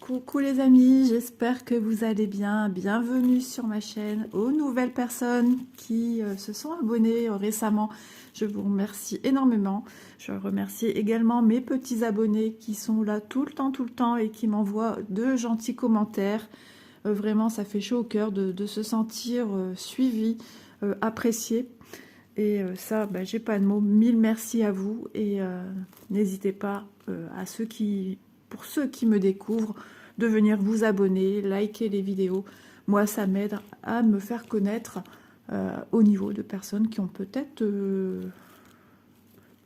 Coucou les amis, j'espère que vous allez bien. Bienvenue sur ma chaîne. Aux nouvelles personnes qui se sont abonnées récemment, je vous remercie énormément. Je remercie également mes petits abonnés qui sont là tout le temps et qui m'envoient de gentils commentaires. Vraiment, ça fait chaud au cœur de se sentir suivi, apprécié. Et ça, j'ai pas de mots. Mille merci à vous et n'hésitez pas pour ceux qui me découvrent, de venir vous abonner, liker les vidéos. Moi, ça m'aide à me faire connaître au niveau de personnes qui ont peut-être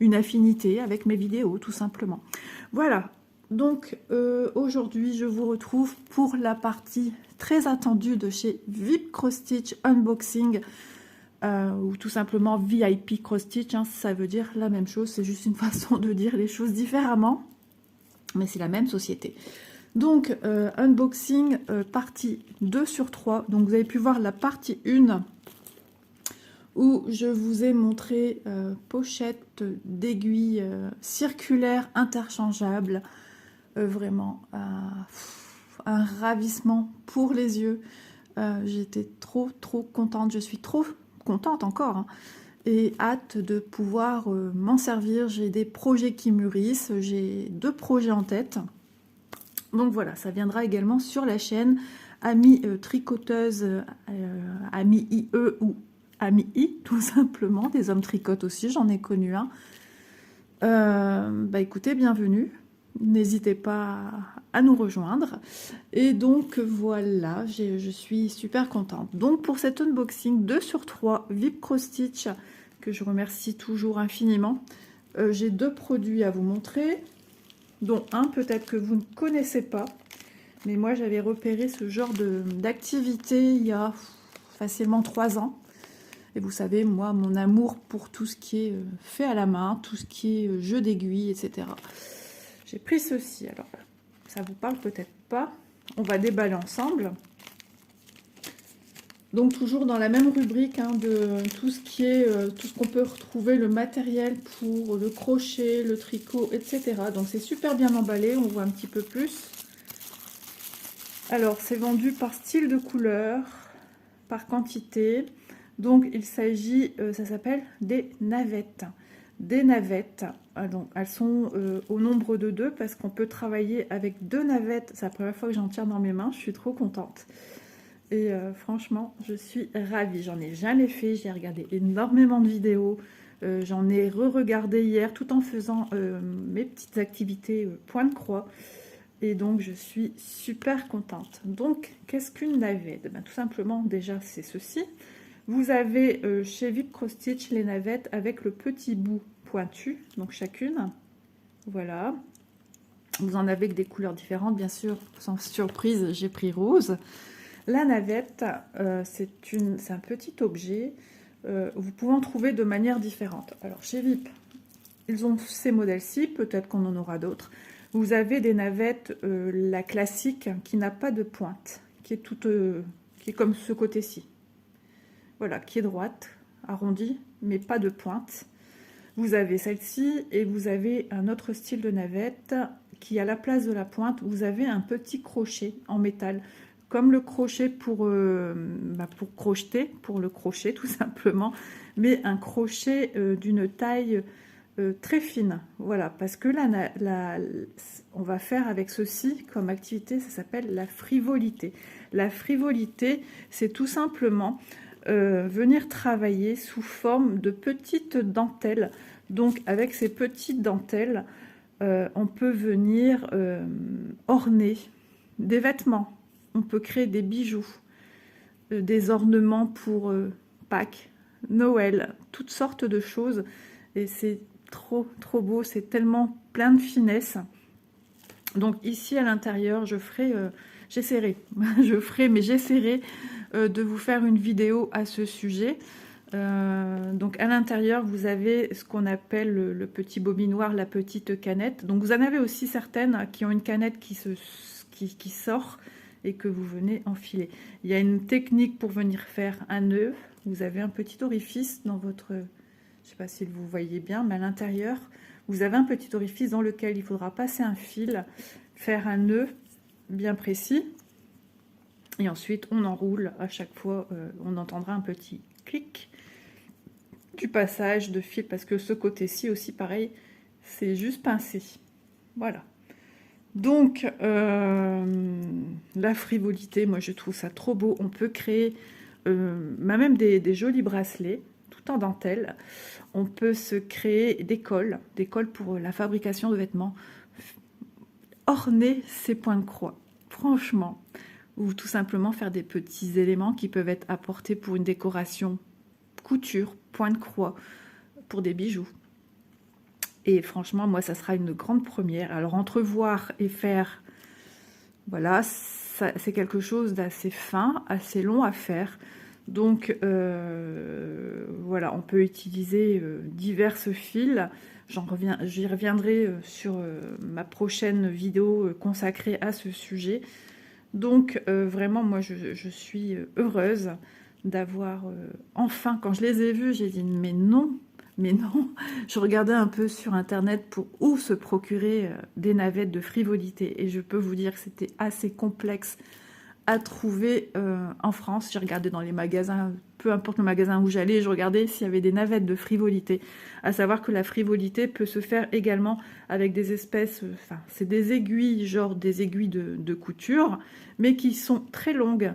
une affinité avec mes vidéos, tout simplement. Voilà, donc aujourd'hui, je vous retrouve pour la partie très attendue de chez VIP Cross Stitch Unboxing, ou tout simplement VIP Cross Stitch, hein, ça veut dire la même chose, c'est juste une façon de dire les choses différemment, mais c'est la même société. Donc, unboxing, partie 2 sur 3. Donc, vous avez pu voir la partie 1, où je vous ai montré pochette d'aiguilles circulaires interchangeables. Vraiment, un ravissement pour les yeux. J'étais trop contente, je suis trop contente encore, hein, et hâte de pouvoir m'en servir. J'ai des projets qui mûrissent, j'ai 2 projets en tête. Donc voilà, ça viendra également sur la chaîne. Amis tricoteuses, amis IE ou amis I, tout simplement. Des hommes tricotent aussi, j'en ai connu un. Écoutez, bienvenue. N'hésitez pas à nous rejoindre. Et donc voilà, je suis super contente. Donc pour cet unboxing 2 sur 3 VIP Cross Stitch, que je remercie toujours infiniment, j'ai 2 produits à vous montrer, dont un peut-être que vous ne connaissez pas, mais moi j'avais repéré ce genre d'activité il y a facilement 3 ans. Et vous savez, moi, mon amour pour tout ce qui est fait à la main, tout ce qui est jeu d'aiguilles, etc. J'ai pris ceci, alors ça vous parle peut-être pas. On va déballer ensemble. Donc toujours dans la même rubrique, hein, de tout ce qui est, tout ce qu'on peut retrouver, le matériel pour le crochet, le tricot, etc. Donc c'est super bien emballé, on voit un petit peu plus. Alors c'est vendu par style de couleur, par quantité. Donc il s'agit, ça s'appelle des navettes. Des navettes, donc elles sont au nombre de 2 parce qu'on peut travailler avec 2 navettes. C'est la première fois que j'en tiens dans mes mains, je suis trop contente. Et franchement, je suis ravie. J'en ai jamais fait, j'ai regardé énormément de vidéos. J'en ai re-regardé hier tout en faisant mes petites activités point de croix. Et donc, je suis super contente. Donc, qu'est-ce qu'une navette? Tout simplement, déjà, c'est ceci. Vous avez chez VIP Cross Stitch les navettes avec le petit bout pointu, donc chacune. Voilà. Vous en avez avec des couleurs différentes, bien sûr. Sans surprise, j'ai pris rose. La navette, c'est un petit objet. Vous pouvez en trouver de manière différente. Alors, chez VIP, ils ont ces modèles-ci. Peut-être qu'on en aura d'autres. Vous avez des navettes, la classique, qui n'a pas de pointe, qui est comme ce côté-ci. Voilà, qui est droite, arrondie, mais pas de pointe. Vous avez celle-ci et vous avez un autre style de navette qui, à la place de la pointe, vous avez un petit crochet en métal, comme le crochet pour crocheter, pour le crochet tout simplement, mais un crochet d'une taille très fine. Voilà, parce que on va faire avec ceci comme activité, ça s'appelle la frivolité. La frivolité, c'est tout simplement venir travailler sous forme de petites dentelles. Donc avec ces petites dentelles, on peut venir orner des vêtements, on peut créer des bijoux, des ornements pour Pâques, Noël, toutes sortes de choses. Et c'est trop beau, c'est tellement plein de finesse. Donc ici à l'intérieur, j'essaierai de vous faire une vidéo à ce sujet. Donc à l'intérieur, vous avez ce qu'on appelle le petit bobinoir, la petite canette. Donc vous en avez aussi certaines qui ont une canette qui sort et que vous venez enfiler. Il y a une technique pour venir faire un nœud. Vous avez un petit orifice dans votre... Je ne sais pas si vous voyez bien, mais à l'intérieur, vous avez un petit orifice dans lequel il faudra passer un fil, faire un nœud. bien précis. Et ensuite, on enroule à chaque fois, on entendra un petit clic du passage de fil, parce que ce côté-ci aussi, pareil, c'est juste pincé. Voilà. Donc, la frivolité, moi je trouve ça trop beau. On peut créer même des jolis bracelets, tout en dentelle. On peut se créer des cols pour la fabrication de vêtements. Orner ces points de croix, franchement. Ou tout simplement faire des petits éléments qui peuvent être apportés pour une décoration couture, point de croix, pour des bijoux. Et franchement, moi, ça sera une grande première. Alors, entrevoir et faire, voilà, c'est quelque chose d'assez fin, assez long à faire. Donc, voilà, on peut utiliser diverses fils. J'y reviendrai sur ma prochaine vidéo consacrée à ce sujet. Donc, vraiment, moi, je suis heureuse d'avoir enfin, quand je les ai vus, j'ai dit, mais non, je regardais un peu sur internet pour où se procurer des navettes de frivolité, et je peux vous dire que c'était assez complexe à trouver en France. J'ai regardé dans les magasins, peu importe le magasin où j'allais, je regardais s'il y avait des navettes de frivolité. À savoir que la frivolité peut se faire également avec des espèces, enfin c'est des aiguilles, genre des aiguilles de couture, mais qui sont très longues.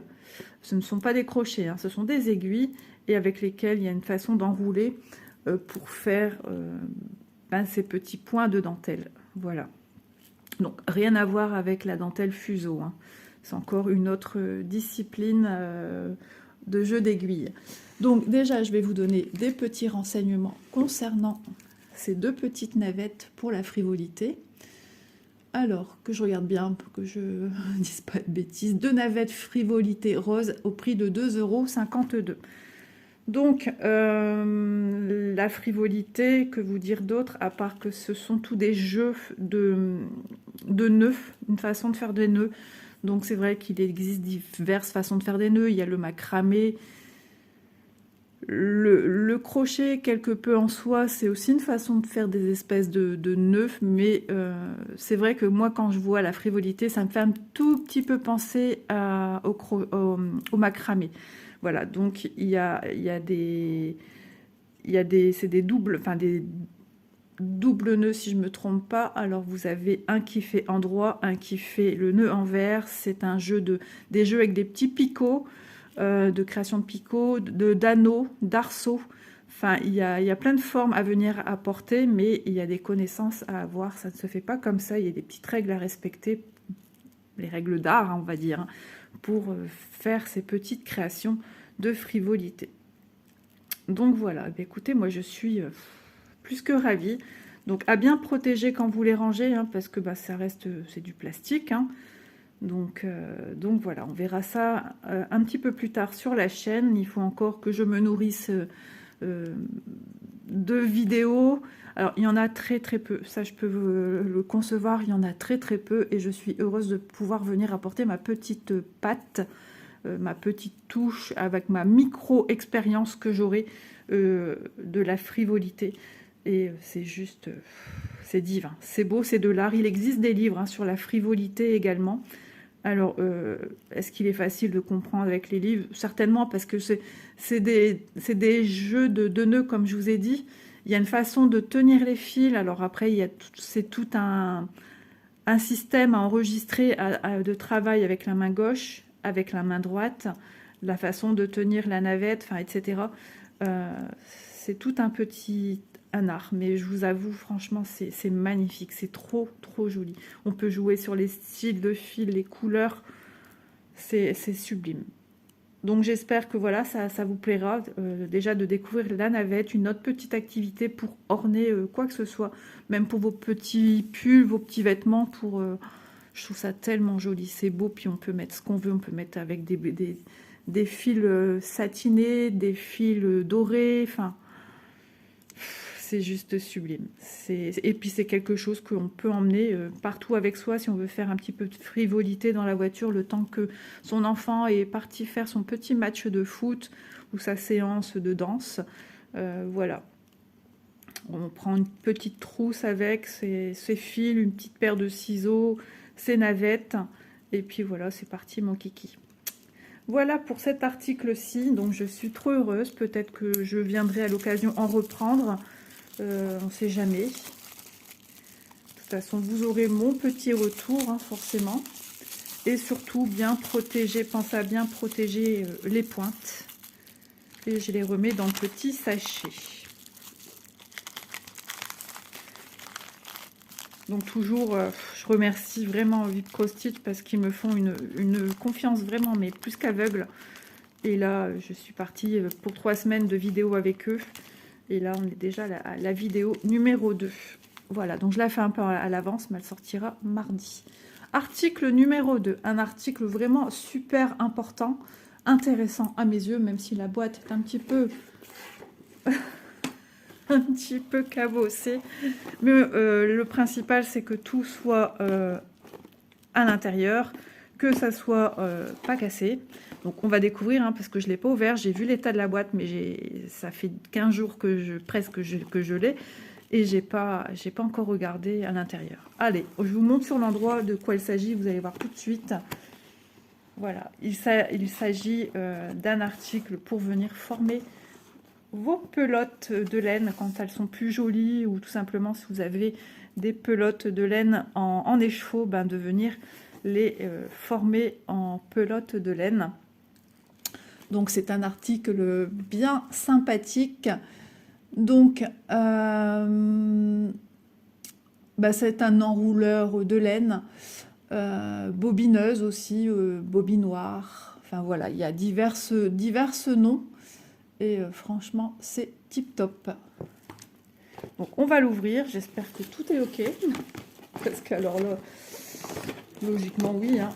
Ce ne sont pas des crochets, hein, ce sont des aiguilles, et avec lesquelles il y a une façon d'enrouler pour faire ces petits points de dentelle. Voilà. Donc rien à voir avec la dentelle fuseau, hein. C'est encore une autre discipline de jeu d'aiguilles. Donc déjà, je vais vous donner des petits renseignements concernant ces deux petites navettes pour la frivolité. Alors, que je regarde bien pour que je ne dise pas de bêtises. Deux navettes frivolité rose au prix de 2,52 €. Donc, la frivolité, que vous dire d'autre, à part que ce sont tous des jeux de nœuds, une façon de faire des nœuds. Donc, c'est vrai qu'il existe diverses façons de faire des nœuds. Il y a le macramé, le crochet, quelque peu en soi, c'est aussi une façon de faire des espèces de nœuds. Mais c'est vrai que moi, quand je vois la frivolité, ça me fait un tout petit peu penser au macramé. Voilà, donc c'est des doubles, enfin des doubles nœuds si je me trompe pas. Alors vous avez un qui fait endroit, un qui fait le nœud envers. C'est un jeu des jeux avec des petits picots, de création de picots, d'anneaux, d'arceaux. Enfin, il y a plein de formes à venir apporter, mais il y a des connaissances à avoir. Ça ne se fait pas comme ça. Il y a des petites règles à respecter, les règles d'art, hein, on va dire, hein, pour faire ces petites créations de frivolité. Donc voilà, écoutez, moi je suis plus que ravie. Donc à bien protéger quand vous les rangez, hein, parce que ça reste, c'est du plastique, hein. Donc voilà, on verra ça un petit peu plus tard sur la chaîne. Il faut encore que je me nourrisse de vidéos. Alors il y en a très très peu, ça je peux le concevoir, il y en a très très peu, et je suis heureuse de pouvoir venir apporter ma petite patte, ma petite touche avec ma micro-expérience que j'aurai de la frivolité. Et c'est juste, c'est divin, c'est beau, c'est de l'art. Il existe des livres, hein, sur la frivolité également. Alors, est-ce qu'il est facile de comprendre avec les livres? Certainement, parce que c'est des jeux de nœuds, comme je vous ai dit. Il y a une façon de tenir les fils. Alors après, c'est tout un système à enregistrer de travail avec la main gauche, avec la main droite, la façon de tenir la navette, enfin, etc. C'est tout un art, mais je vous avoue, franchement, c'est magnifique, c'est trop, trop joli. On peut jouer sur les styles de fil, les couleurs, c'est sublime. Donc j'espère que voilà, ça vous plaira déjà de découvrir la navette, une autre petite activité pour orner quoi que ce soit, même pour vos petits pulls, vos petits vêtements. Je trouve ça tellement joli, c'est beau, puis on peut mettre ce qu'on veut, on peut mettre avec des fils satinés, des fils dorés, enfin, c'est juste sublime. Et puis c'est quelque chose qu'on peut emmener partout avec soi si on veut faire un petit peu de frivolité dans la voiture, le temps que son enfant est parti faire son petit match de foot ou sa séance de danse. Voilà. On prend une petite trousse avec ses fils, une petite paire de ciseaux, ses navettes, Et puis voilà, c'est parti mon kiki. Voilà pour cet article-ci, donc je suis trop heureuse. Peut-être que je viendrai à l'occasion en reprendre, on ne sait jamais. De toute façon, vous aurez mon petit retour, hein, forcément. Et surtout, bien protéger, pensez à bien protéger les pointes. Et je les remets dans le petit sachet. Donc toujours, je remercie vraiment Vip Cross-Stitch parce qu'ils me font une confiance vraiment, mais plus qu'aveugle. Et là, je suis partie pour 3 semaines de vidéos avec eux. Et là, on est déjà à la vidéo numéro 2. Voilà, donc je la fais un peu à l'avance, mais elle sortira mardi. Article numéro 2, un article vraiment super important, intéressant à mes yeux, même si la boîte est un petit peu... un petit peu cabossée. Mais le principal, c'est que tout soit à l'intérieur, que ça soit pas cassé. Donc on va découvrir, hein, parce que je ne l'ai pas ouvert. J'ai vu l'état de la boîte, mais ça fait 15 jours que je l'ai. Et j'ai pas encore regardé à l'intérieur. Allez, je vous montre sur l'endroit de quoi il s'agit. Vous allez voir tout de suite. Voilà, il s'agit d'un article pour venir former vos pelotes de laine quand elles sont plus jolies, ou tout simplement si vous avez des pelotes de laine en écheveau, ben, de venir les former en pelotes de laine. Donc c'est un article bien sympathique. Donc bah, c'est un enrouleur de laine, bobineuse aussi, bobinoire. Enfin voilà, il y a diverses noms. Et franchement, c'est tip top. Donc on va l'ouvrir. J'espère que tout est ok. Parce que alors là, logiquement oui. Hein.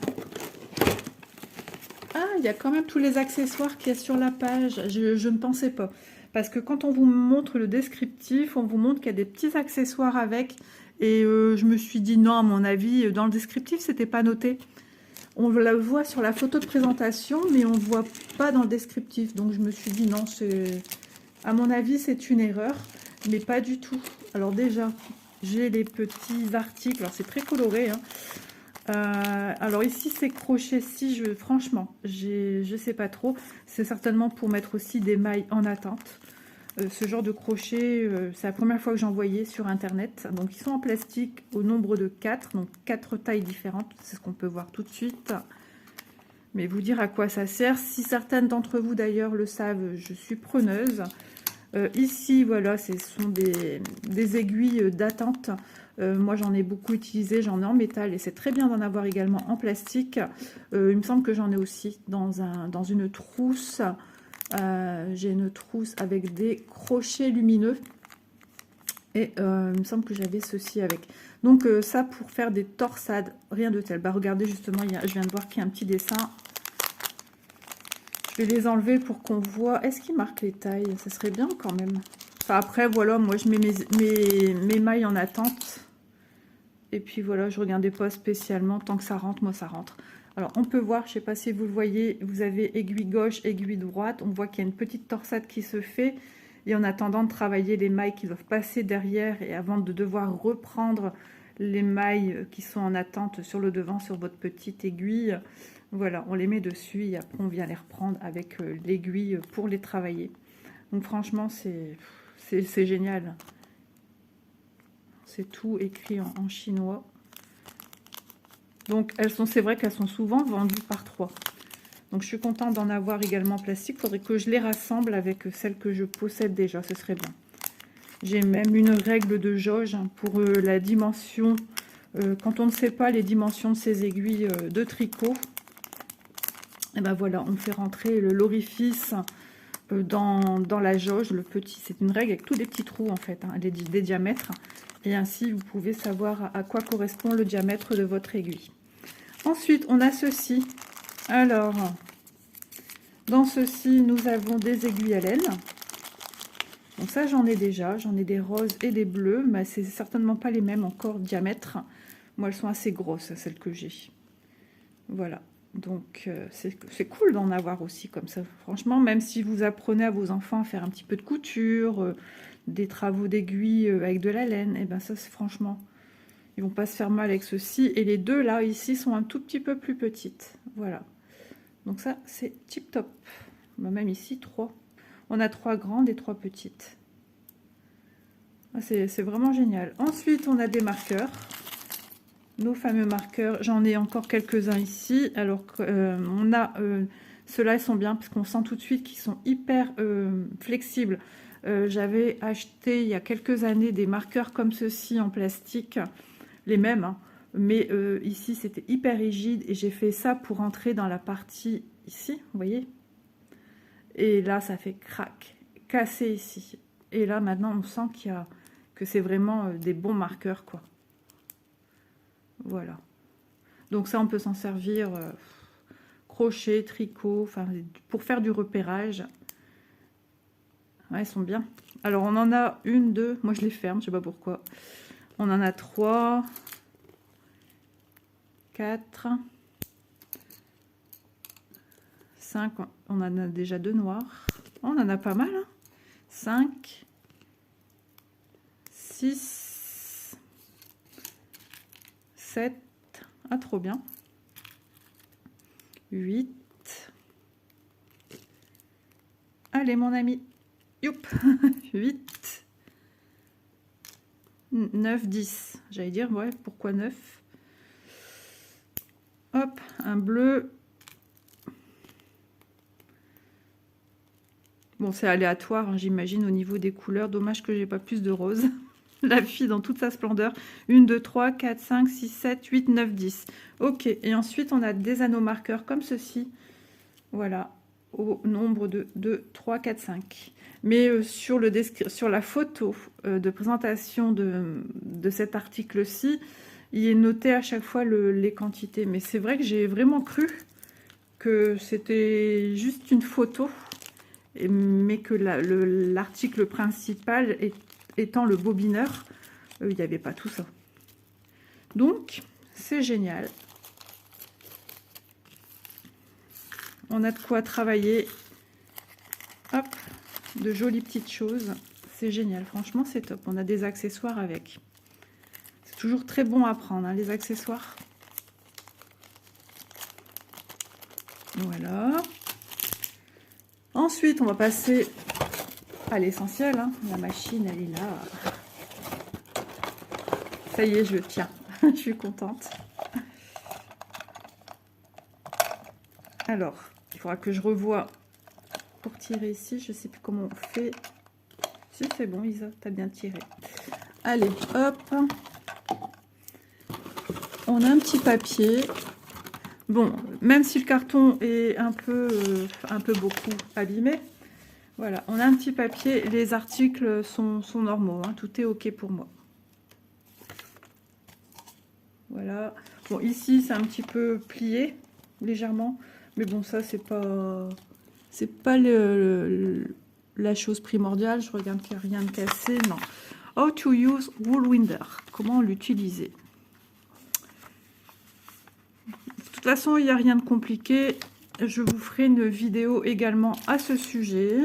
Ah, il y a quand même tous les accessoires qu'il y a sur la page. Je ne pensais pas. Parce que quand on vous montre le descriptif, on vous montre qu'il y a des petits accessoires avec. Et je me suis dit non, à mon avis, dans le descriptif, c'était pas noté. On la voit sur la photo de présentation, mais on ne voit pas dans le descriptif. Donc, je me suis dit, non, à mon avis, c'est une erreur, mais pas du tout. Alors déjà, j'ai les petits articles. Alors, c'est très coloré. Hein. Alors ici, c'est crochet. Franchement, je ne sais pas trop. C'est certainement pour mettre aussi des mailles en attente. Ce genre de crochet, c'est la première fois que j'en voyais sur internet. Donc ils sont en plastique au nombre de 4, donc 4 tailles différentes, c'est ce qu'on peut voir tout de suite. Mais vous dire à quoi ça sert, si certaines d'entre vous d'ailleurs le savent, je suis preneuse. Ici, voilà, ce sont des aiguilles d'attente. Moi j'en ai beaucoup utilisé, j'en ai en métal et c'est très bien d'en avoir également en plastique. Il me semble que j'en ai aussi dans une trousse. J'ai une trousse avec des crochets lumineux et il me semble que j'avais ceci avec. Donc ça pour faire des torsades, rien de tel. Bah regardez justement, je viens de voir qu'il y a un petit dessin. Je vais les enlever pour qu'on voit. Est-ce qu'il marque les tailles? Ça serait bien quand même. Enfin, après voilà, moi je mets mes mailles en attente. Et puis voilà, je regardais pas spécialement, tant que ça rentre, moi ça rentre. Alors on peut voir, je ne sais pas si vous le voyez, vous avez aiguille gauche, aiguille droite. On voit qu'il y a une petite torsade qui se fait. Et en attendant de travailler les mailles qui doivent passer derrière et avant de devoir reprendre les mailles qui sont en attente sur le devant, sur votre petite aiguille. Voilà, on les met dessus et après on vient les reprendre avec l'aiguille pour les travailler. Donc franchement, c'est génial. C'est tout écrit en chinois. Donc c'est vrai qu'elles sont souvent vendues par 3. Donc je suis contente d'en avoir également en plastique. Il faudrait que je les rassemble avec celles que je possède déjà, ce serait bien. J'ai même une règle de jauge pour la dimension. Quand on ne sait pas les dimensions de ces aiguilles de tricot, et ben voilà, on fait rentrer l'orifice dans la jauge. Le petit, c'est une règle avec tous des petits trous en fait, hein, des diamètres. Et ainsi, vous pouvez savoir à quoi correspond le diamètre de votre aiguille. Ensuite, on a ceci. Alors, dans ceci, nous avons des aiguilles à laine. Donc ça, j'en ai déjà. J'en ai des roses et des bleus, mais c'est certainement pas les mêmes encore diamètre. Moi, elles sont assez grosses, celles que j'ai. Voilà. Donc, c'est cool d'en avoir aussi comme ça. Franchement, même si vous apprenez à vos enfants à faire un petit peu de couture, des travaux d'aiguille avec de la laine, et ben ça, c'est franchement... Ils vont pas se faire mal avec ceci. Et les deux là, ici, sont un tout petit peu plus petites. Voilà. Donc ça, c'est tip top. Même ici, 3. On a 3 grandes et 3 petites. C'est vraiment génial. Ensuite, on a des marqueurs. Nos fameux marqueurs. J'en ai encore quelques-uns ici. Alors on a... ceux-là, ils sont bien parce qu'on sent tout de suite qu'ils sont hyper flexibles. J'avais acheté il y a quelques années des marqueurs comme ceci en plastique. Les mêmes, hein. Mais ici, c'était hyper rigide. Et j'ai fait ça pour entrer dans la partie ici, vous voyez. Et là, ça fait crac, casser ici. Et là, maintenant, on sent qu'il y a... que c'est vraiment des bons marqueurs, quoi. Voilà. Donc ça, on peut s'en servir crochet, tricot, enfin, pour faire du repérage. Ouais, ils sont bien. Alors, on en a une, deux. Moi, je les ferme, je sais pas pourquoi. On en a 3, 4, 5. On en a déjà 2 noirs. On en a pas mal, hein. 5, 6, 7. Ah, trop bien. 8. Allez, mon ami. Youp. 8. 9, 10. J'allais dire, ouais, pourquoi 9? Hop, un bleu. Bon, c'est aléatoire, hein, j'imagine, au niveau des couleurs. Dommage que j'ai pas plus de rose. La fille dans toute sa splendeur. 1, 2, 3, 4, 5, 6, 7, 8, 9, 10. Ok, et ensuite, on a des anneaux marqueurs comme ceci. Voilà, au nombre de 2, 3, 4, 5. Mais sur la photo de présentation de cet article-ci, il est noté à chaque fois les quantités. Mais c'est vrai que j'ai vraiment cru que c'était juste une photo, mais que l'article principal étant le bobineur, il n'y avait pas tout ça. Donc, c'est génial. On a de quoi travailler. Hop, de jolies petites choses. C'est génial, franchement, c'est top. On a des accessoires avec. C'est toujours très bon à prendre, hein, les accessoires. Voilà. Ensuite, on va passer à l'essentiel. Hein. La machine, elle est là. Ça y est, je tiens. Je suis contente. Alors, il faudra que je revoie pour tirer ici. Je ne sais plus comment on fait. Si, c'est bon, Isa, tu as bien tiré. Allez, hop. On a un petit papier. Bon, même si le carton est un peu beaucoup abîmé, voilà, on a un petit papier. Les articles sont normaux, hein, tout est ok pour moi. Voilà. Bon, ici, c'est un petit peu plié, légèrement. Mais bon, ça, c'est pas la chose primordiale. Je regarde qu'il n'y a rien de cassé. Non. How to use Woolwinder. Comment l'utiliser? De toute façon, il n'y a rien de compliqué. Je vous ferai une vidéo également à ce sujet.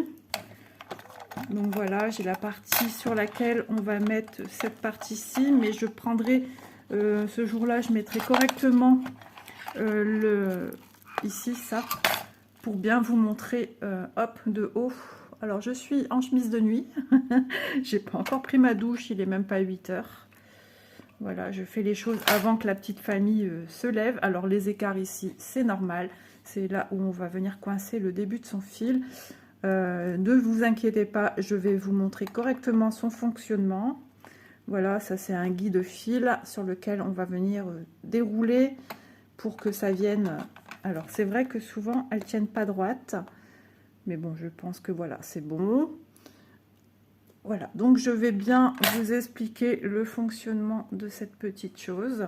Donc voilà, j'ai la partie sur laquelle on va mettre cette partie-ci. Mais je prendrai, ce jour-là, je mettrai correctement ici, ça, pour bien vous montrer, hop, de haut. Alors, je suis en chemise de nuit. J'ai pas encore pris ma douche, il est même pas 8 heures. Voilà, je fais les choses avant que la petite famille se lève. Alors, les écarts ici, c'est normal. C'est là où on va venir coincer le début de son fil. Ne vous inquiétez pas, je vais vous montrer correctement son fonctionnement. Voilà, ça c'est un guide fil sur lequel on va venir dérouler pour que ça vienne. Alors, c'est vrai que souvent, elles ne tiennent pas droite. Mais bon, je pense que voilà, c'est bon. Voilà, donc je vais bien vous expliquer le fonctionnement de cette petite chose.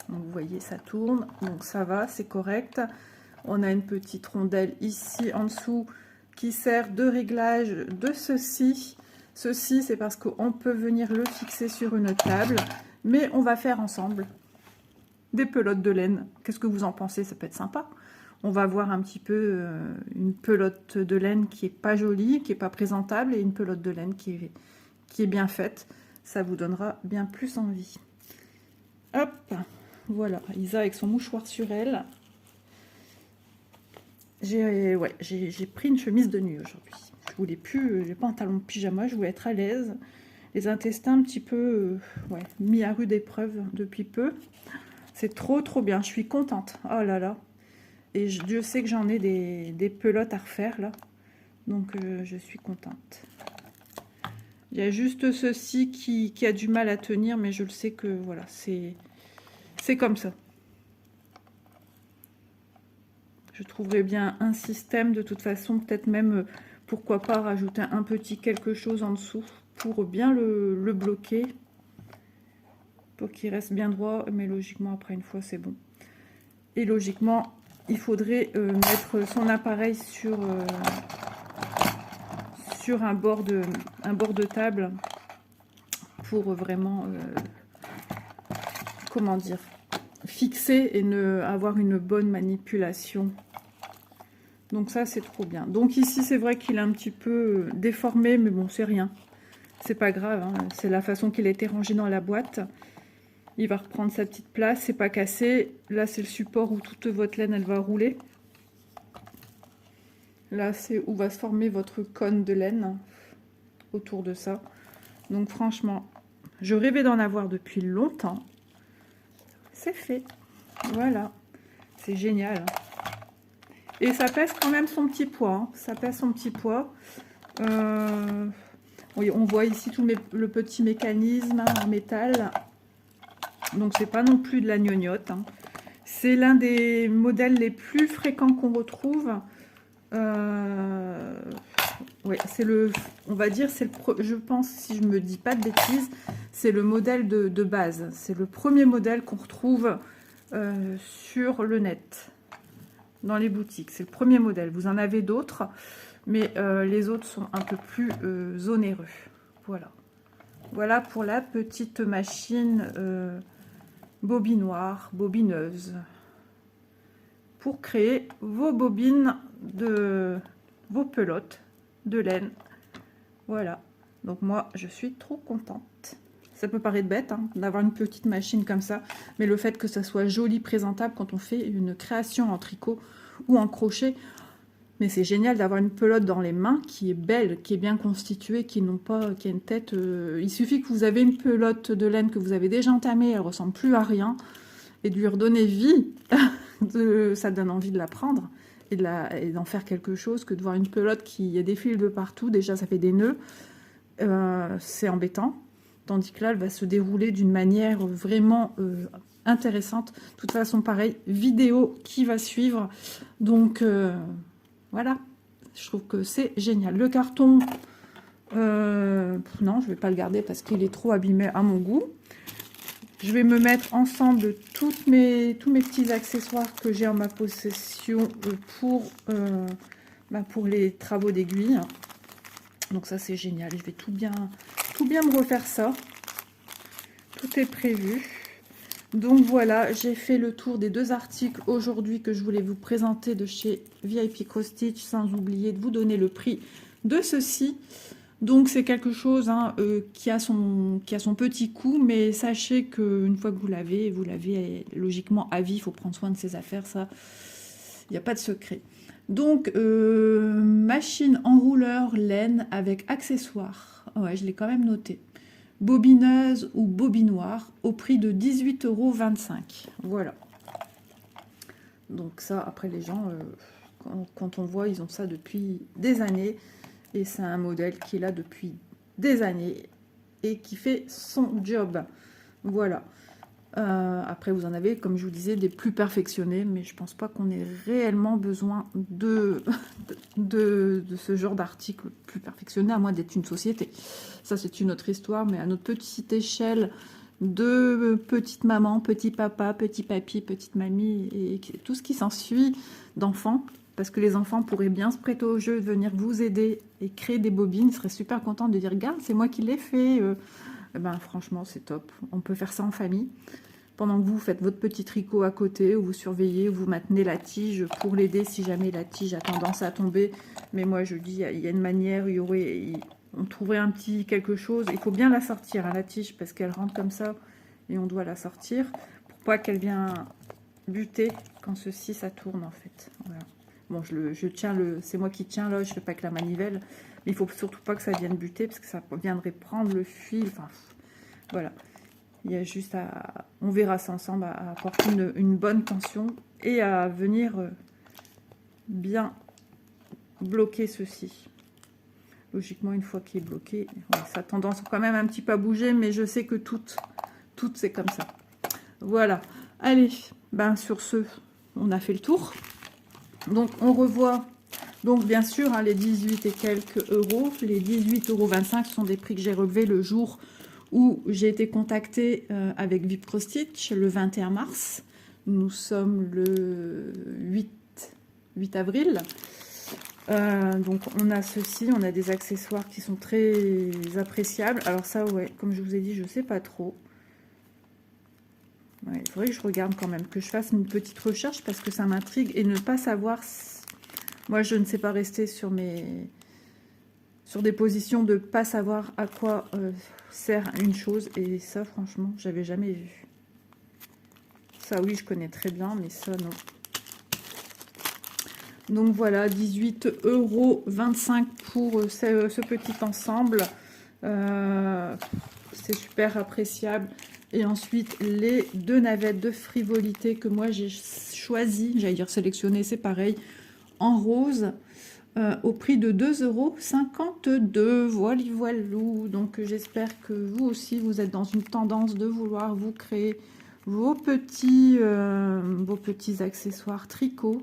Donc, vous voyez, ça tourne. Donc, ça va, c'est correct. On a une petite rondelle ici en dessous qui sert de réglage de ceci. Ceci, c'est parce qu'on peut venir le fixer sur une table. Mais on va faire ensemble des pelotes de laine. Qu'est-ce que vous en pensez? Ça peut être sympa. On va voir un petit peu une pelote de laine qui est pas jolie, qui est pas présentable, et une pelote de laine qui est bien faite. Ça vous donnera bien plus envie. Hop, voilà, Isa avec son mouchoir sur elle. J'ai pris une chemise de nuit aujourd'hui. Je voulais plus, j'ai pas un talon de pyjama, je voulais être à l'aise. Les intestins un petit peu mis à rude épreuve depuis peu. C'est trop bien, je suis contente. Oh là là. Et Dieu sait que j'en ai des pelotes à refaire là. Donc je suis contente. Il y a juste ceci qui a du mal à tenir, mais je le sais que voilà, c'est comme ça. Je trouverai bien un système de toute façon, peut-être même, pourquoi pas rajouter un petit quelque chose en dessous pour bien le bloquer. Pour qu'il reste bien droit, mais logiquement après une fois c'est bon. Et logiquement, il faudrait mettre son appareil sur un bord de table pour vraiment, comment dire, fixer et ne avoir une bonne manipulation. Donc ça c'est trop bien. Donc ici c'est vrai qu'il est un petit peu déformé, mais bon c'est rien, c'est pas grave, hein. C'est la façon qu'il a été rangé dans la boîte. Il va reprendre sa petite place, c'est pas cassé. Là c'est le support où toute votre laine elle va rouler. Là c'est où va se former votre cône de laine autour de ça. Donc franchement, je rêvais d'en avoir depuis longtemps. C'est fait, voilà, c'est génial. Et ça pèse quand même son petit poids, hein. Ça pèse son petit poids. Oui, on voit ici tout le petit mécanisme en métal. Donc c'est pas non plus de la gnognotte, hein. C'est l'un des modèles les plus fréquents qu'on retrouve. Oui, c'est le, on va dire, c'est le, je pense, si je me dis pas de bêtises, c'est le modèle de base. C'est le premier modèle qu'on retrouve sur le net, dans les boutiques. C'est le premier modèle. Vous en avez d'autres, mais les autres sont un peu plus onéreux. Voilà. Voilà pour la petite machine bobinoire, bobineuse, pour créer vos bobines de vos pelotes de laine. Voilà. Donc moi, je suis trop contente. Ça peut paraître bête, hein, d'avoir une petite machine comme ça, mais le fait que ça soit joli, présentable quand on fait une création en tricot ou en crochet, mais c'est génial d'avoir une pelote dans les mains qui est belle, qui est bien constituée, qui a une tête. Il suffit que vous avez une pelote de laine que vous avez déjà entamée, elle ressemble plus à rien, et de lui redonner vie. Ça donne envie de la prendre et d'en faire quelque chose, que de voir une pelote qui a des fils de partout. Déjà, ça fait des nœuds, c'est embêtant. Tandis que là, elle va se dérouler d'une manière vraiment intéressante. De toute façon, pareil, vidéo qui va suivre. Donc, voilà. Je trouve que c'est génial. Le carton, non, je ne vais pas le garder parce qu'il est trop abîmé à mon goût. Je vais me mettre ensemble tous mes petits accessoires que j'ai en ma possession pour les travaux d'aiguille. Donc ça, c'est génial. Je vais tout bien me refaire ça. Tout est prévu. Donc voilà, j'ai fait le tour des deux articles aujourd'hui que je voulais vous présenter de chez VIP Cross Stitch, sans oublier de vous donner le prix de ceci. Donc c'est quelque chose qui a son petit coût, mais sachez qu'une fois que vous l'avez logiquement à vie. Il faut prendre soin de ses affaires, ça, il n'y a pas de secret. Donc machine enrouleur laine avec accessoires, ouais, je l'ai quand même noté, bobineuse ou bobinoire au prix de 18,25 €. Voilà. Donc ça, après les gens, quand on voit, ils ont ça depuis des années. Et c'est un modèle qui est là depuis des années et qui fait son job. Voilà. Après, vous en avez, comme je vous disais, des plus perfectionnés, mais je pense pas qu'on ait réellement besoin de ce genre d'article plus perfectionné, à moins d'être une société. Ça, c'est une autre histoire, mais à notre petite échelle de petite maman, petit papa, petit papy, petite mamie, et tout ce qui s'ensuit d'enfants, parce que les enfants pourraient bien se prêter au jeu, de venir vous aider et créer des bobines. Ils seraient super contents de dire, regarde, c'est moi qui l'ai fait. Eh ben, franchement, c'est top. On peut faire ça en famille. Pendant que vous faites votre petit tricot à côté, où vous surveillez, où vous maintenez la tige pour l'aider si jamais la tige a tendance à tomber. Mais moi, je dis, il y a une manière, on trouverait un petit quelque chose. Il faut bien la sortir, hein, la tige, parce qu'elle rentre comme ça. et on doit la sortir pour pas qu'elle vienne buter quand ceci ça tourne en fait. Voilà. Bon, je tiens c'est moi qui tiens là, je fais pas avec la manivelle, mais il faut surtout pas que ça vienne buter parce que ça viendrait prendre le fil. Enfin, voilà. Il y a juste à, on verra ça ensemble, à apporter une bonne tension et à venir bien bloquer ceci. Logiquement, une fois qu'il est bloqué, ouais, ça a tendance quand même un petit peu à bouger, mais je sais que toutes c'est comme ça. Voilà. Allez, ben sur ce, on a fait le tour. Donc, on revoit, donc bien sûr, hein, les 18 et quelques euros. Les 18,25 € sont des prix que j'ai relevés le jour où j'ai été contactée avec VIP Cross Stitch, le 21 mars. Nous sommes le 8 avril. Donc on a ceci, on a des accessoires qui sont très appréciables. Alors ça, ouais, comme je vous ai dit, je sais pas trop. Ouais, il faudrait que je regarde quand même, que je fasse une petite recherche parce que ça m'intrigue et ne pas savoir. Moi, je ne sais pas rester sur des positions de pas savoir à quoi sert une chose, et ça, franchement, j'avais jamais vu. Ça, oui, je connais très bien, mais ça, non. Donc voilà, 18,25 € pour ce petit ensemble. C'est super appréciable. Et ensuite, les 2 navettes de frivolité que moi j'ai choisi, j'allais dire sélectionné, c'est pareil, en rose, au prix de 2,52 €. Voilà, voilou. Donc j'espère que vous aussi, vous êtes dans une tendance de vouloir vous créer vos petits accessoires tricot.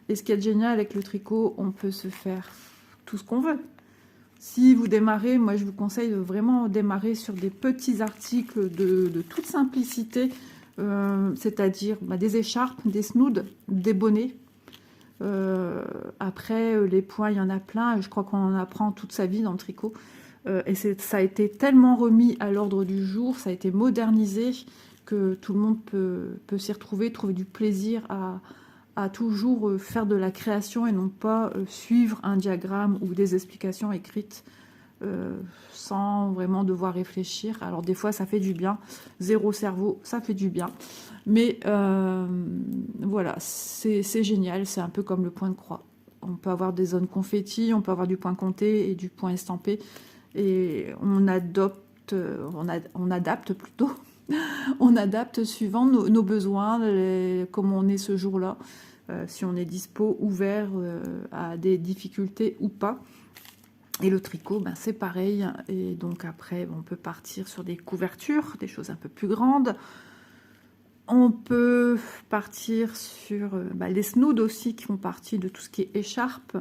Et ce qui est génial avec le tricot, on peut se faire tout ce qu'on veut. Si vous démarrez, moi je vous conseille de vraiment démarrer sur des petits articles de toute simplicité, c'est-à-dire des écharpes, des snoods, des bonnets. Après, les points, il y en a plein, et je crois qu'on en apprend toute sa vie dans le tricot. Et ça a été tellement remis à l'ordre du jour, ça a été modernisé, que tout le monde peut s'y retrouver, trouver du plaisir à toujours faire de la création et non pas suivre un diagramme ou des explications écrites sans vraiment devoir réfléchir. Alors des fois ça fait du bien, zéro cerveau, ça fait du bien, mais voilà, c'est génial, c'est un peu comme le point de croix. On peut avoir des zones confetti, on peut avoir du point compté et du point estampé, et on adapte plutôt. On adapte suivant nos besoins, comment on est ce jour-là, si on est dispo, ouvert à des difficultés ou pas. Et le tricot, ben, c'est pareil. Et donc après, on peut partir sur des couvertures, des choses un peu plus grandes. On peut partir sur les snoods aussi, qui font partie de tout ce qui est écharpe.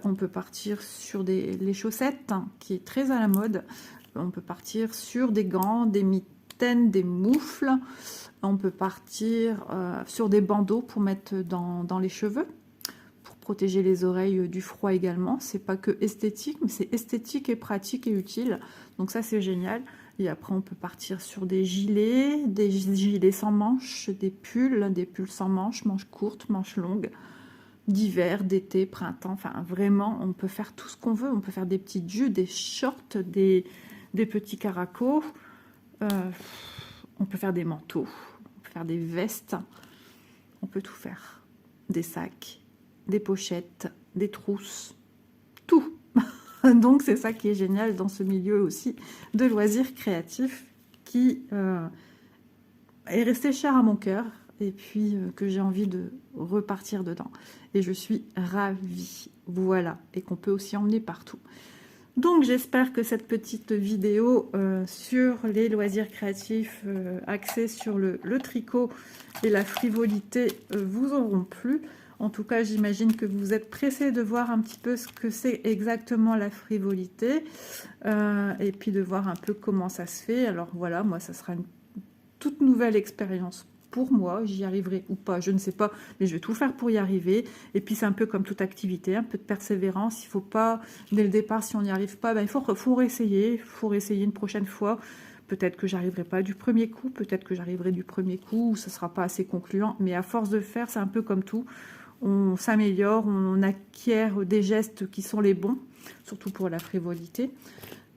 On peut partir sur les chaussettes, qui est très à la mode. On peut partir sur des gants, des mitaines, des moufles. On peut partir sur des bandeaux pour mettre dans les cheveux, pour protéger les oreilles du froid également. C'est pas que esthétique, mais c'est esthétique et pratique et utile. Donc ça, c'est génial. Et après, on peut partir sur des gilets sans manches, des pulls sans manches, manches courtes, manches longues, d'hiver, d'été, printemps. Enfin, vraiment, on peut faire tout ce qu'on veut. On peut faire des petites jupes, des shorts, des petits caracos. On peut faire des manteaux, on peut faire des vestes, on peut tout faire. Des sacs, des pochettes, des trousses, tout. Donc c'est ça qui est génial dans ce milieu aussi de loisirs créatifs qui est resté cher à mon cœur et puis que j'ai envie de repartir dedans. Et je suis ravie, voilà, et qu'on peut aussi emmener partout. Donc j'espère que cette petite vidéo sur les loisirs créatifs axés sur le tricot et la frivolité vous auront plu. En tout cas, j'imagine que vous êtes pressés de voir un petit peu ce que c'est exactement la frivolité et puis de voir un peu comment ça se fait. Alors voilà, moi ça sera une toute nouvelle expérience pour moi, j'y arriverai ou pas, je ne sais pas, mais je vais tout faire pour y arriver. Et puis c'est un peu comme toute activité, un peu de persévérance. Il ne faut pas, dès le départ, si on n'y arrive pas, il faut réessayer une prochaine fois. Peut-être que j'arriverai pas du premier coup, peut-être que j'arriverai du premier coup, ou ce sera pas assez concluant. Mais à force de faire, c'est un peu comme tout. On s'améliore, on acquiert des gestes qui sont les bons, surtout pour la frivolité.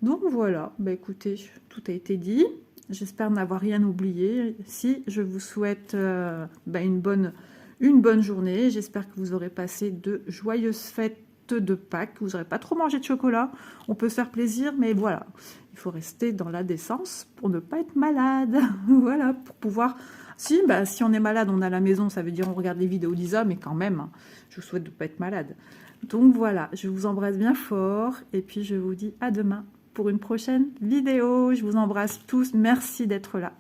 Donc voilà, écoutez, tout a été dit. J'espère n'avoir rien oublié. Si, je vous souhaite une bonne journée. J'espère que vous aurez passé de joyeuses fêtes de Pâques. Vous n'aurez pas trop mangé de chocolat. On peut se faire plaisir, mais voilà. Il faut rester dans la décence pour ne pas être malade. Voilà, pour pouvoir... Si on est malade, on est à la maison, ça veut dire on regarde les vidéos d'Isa, mais quand même, hein, je vous souhaite de ne pas être malade. Donc voilà, je vous embrasse bien fort et puis je vous dis à demain pour une prochaine vidéo. Je vous embrasse tous, merci d'être là.